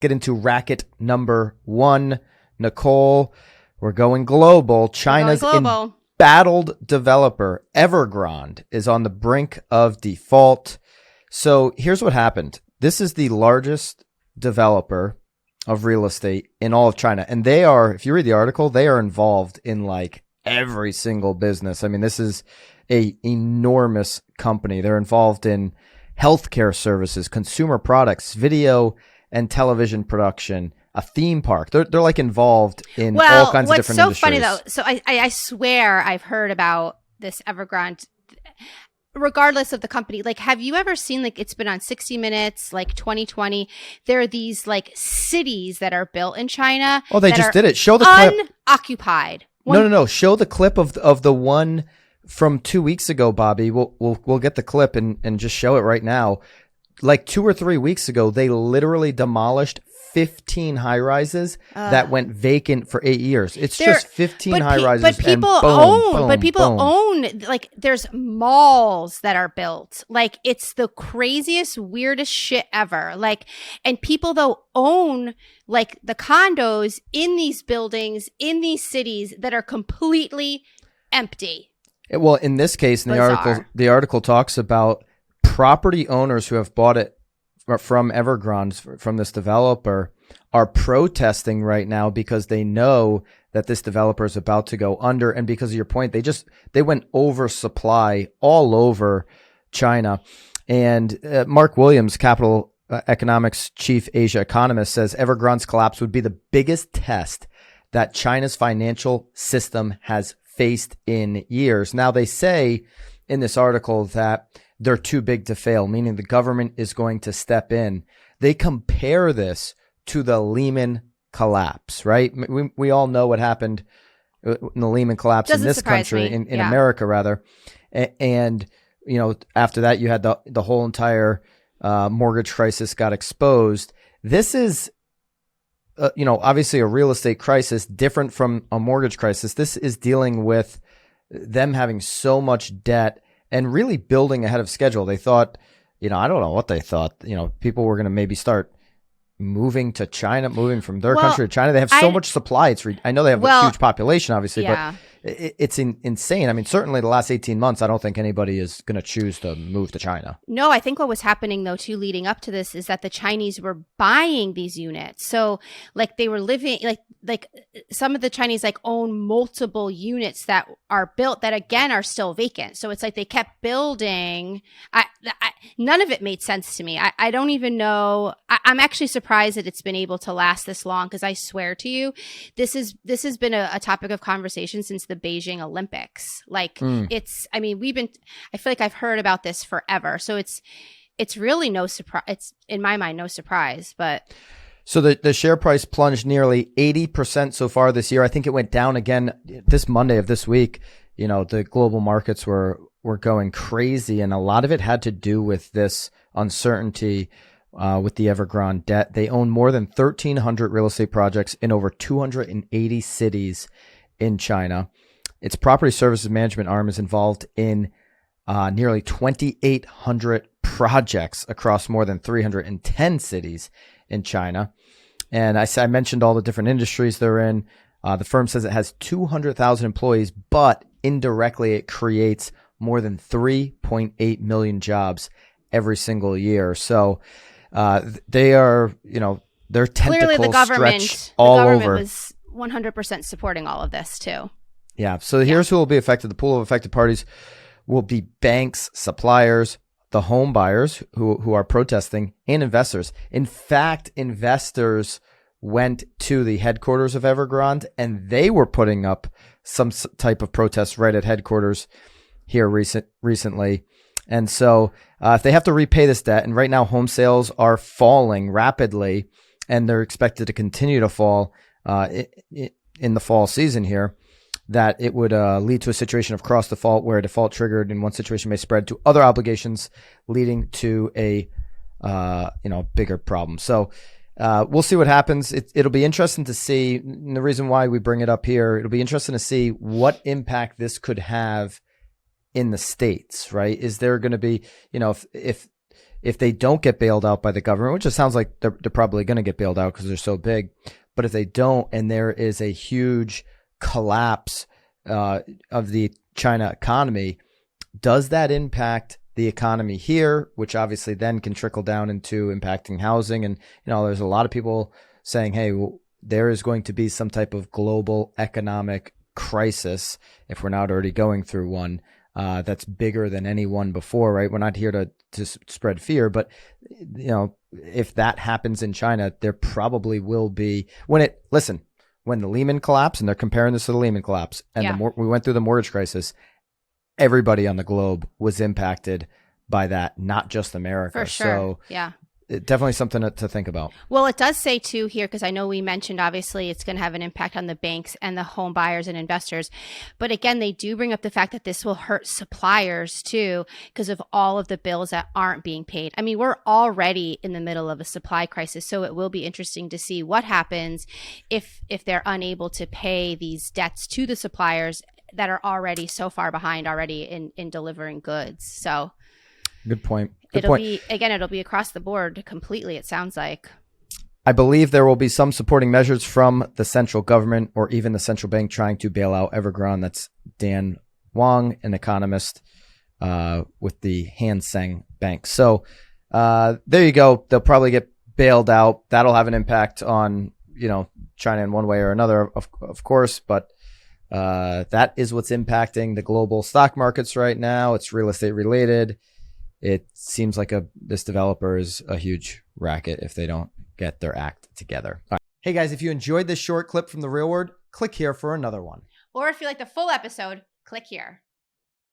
get into racket number one. Nicole, we're going global. China's embattled developer, Evergrande, is on the brink of default. So here's what happened. This is the largest developer of real estate in all of China. And they are, if you read the article, they are involved in like every single business. I mean, this is a enormous company. They're involved in healthcare services, consumer products, video and television production, a theme park. They're like involved in all kinds of different industries. What's so funny though, so I swear I've heard about this Evergrande, regardless of the company. Like, have you ever seen, like, it's been on 60 Minutes, like 2020, there are these like cities that are built in China. Oh, they just did it. Show the clip. Unoccupied. No. Show the clip of the one from 2 weeks ago, Bobby. We'll get the clip and just show it right now. Like 2 or 3 weeks ago, they literally demolished 15 high rises that went vacant for 8 years. It's just 15 high rises. But people own, like, there's malls that are built. Like, it's the craziest, weirdest shit ever. Like, and people though own like the condos in these buildings, in these cities that are completely empty. Well, in this case, in the article talks about property owners who have bought it from Evergrande, from this developer, are protesting right now because they know that this developer is about to go under. And because of your point, they went oversupply all over China. And Mark Williams, Capital Economics chief Asia economist, says Evergrande's collapse would be the biggest test that China's financial system has faced in years. Now, they say in this article that they're too big to fail, meaning the government is going to step in. They compare this to the Lehman collapse, right? We all know what happened in the Lehman collapse in this country, in America rather. And, you know, after that, you had the whole entire mortgage crisis got exposed. This is, you know, obviously a real estate crisis, different from a mortgage crisis. This is dealing with them having so much debt and really building ahead of schedule. They thought, you know, I don't know what they thought, you know, people were going to maybe start moving to China, moving from their country to China. They have so much supply. I know they have a huge population, obviously, but it's insane. I mean, certainly the last 18 months, I don't think anybody is going to choose to move to China. No, I think what was happening, though, too, leading up to this is that the Chinese were buying these units. So, like, they were living, like some of the Chinese, like, own multiple units that are built that, again, are still vacant. So it's like they kept building. None of it made sense to me. I don't even know. I'm actually surprised that it's been able to last this long, because I swear to you, this has been a topic of conversation since the Beijing Olympics. Like it's, I mean, I feel like I've heard about this forever. So it's really no surprise. It's, in my mind, no surprise, but. So the share price plunged nearly 80% so far this year. I think it went down again this Monday of this week. You know, the global markets were going crazy, and a lot of it had to do with this uncertainty with the Evergrande debt. They own more than 1,300 real estate projects in over 280 cities in China. Its property services management arm is involved in nearly 2,800 projects across more than 310 cities in China. And I mentioned all the different industries they're in. The firm says it has 200,000 employees, but indirectly it creates more than 3.8 million jobs every single year. So they are, you know, their tentacles clearly the government, stretch all over. Was 100% supporting all of this too. Yeah. So here's who will be affected. The pool of affected parties will be banks, suppliers, the home buyers who are protesting, and investors. In fact, investors went to the headquarters of Evergrande, and they were putting up some type of protest right at headquarters here recently. And so if they have to repay this debt, and right now home sales are falling rapidly, and they're expected to continue to fall in the fall season here, that it would lead to a situation of cross default, where a default triggered in one situation may spread to other obligations, leading to a bigger problem. So we'll see what happens. It'll be interesting to see. And the reason why we bring it up here, it'll be interesting to see what impact this could have in the States, right? Is there going to be, you know, if if they don't get bailed out by the government, which it sounds like they're probably going to get bailed out because they're so big, but if they don't, and there is a huge collapse of the China economy, does that impact the economy here, which obviously then can trickle down into impacting housing? And, there's a lot of people saying, hey, well, there is going to be some type of global economic crisis, if we're not already going through one, that's bigger than any one before, right? We're not here to spread fear, but if that happens in China, there probably will be when the Lehman collapse, and they're comparing this to the Lehman collapse, and we went through the mortgage crisis, everybody on the globe was impacted by that, not just America. For sure. So yeah. Definitely something to think about. Well, it does say too here, because I know we mentioned obviously it's going to have an impact on the banks and the home buyers and investors. But again, they do bring up the fact that this will hurt suppliers too, because of all of the bills that aren't being paid. I mean, we're already in the middle of a supply crisis, so it will be interesting to see what happens if they're unable to pay these debts to the suppliers that are already so far behind already in delivering goods. So good point. It'll be across the board completely, it sounds like. I believe there will be some supporting measures from the central government or even the central bank trying to bail out Evergrande. That's Dan Wang, an economist with the Hang Seng Bank. So there you go. They'll probably get bailed out. That'll have an impact on, China in one way or another, of course. But that is what's impacting the global stock markets right now. It's real estate related. It seems like this developer is a huge racket if they don't get their act together. All right. Hey guys, if you enjoyed this short clip from the real world, click here for another one. Or if you like the full episode, click here.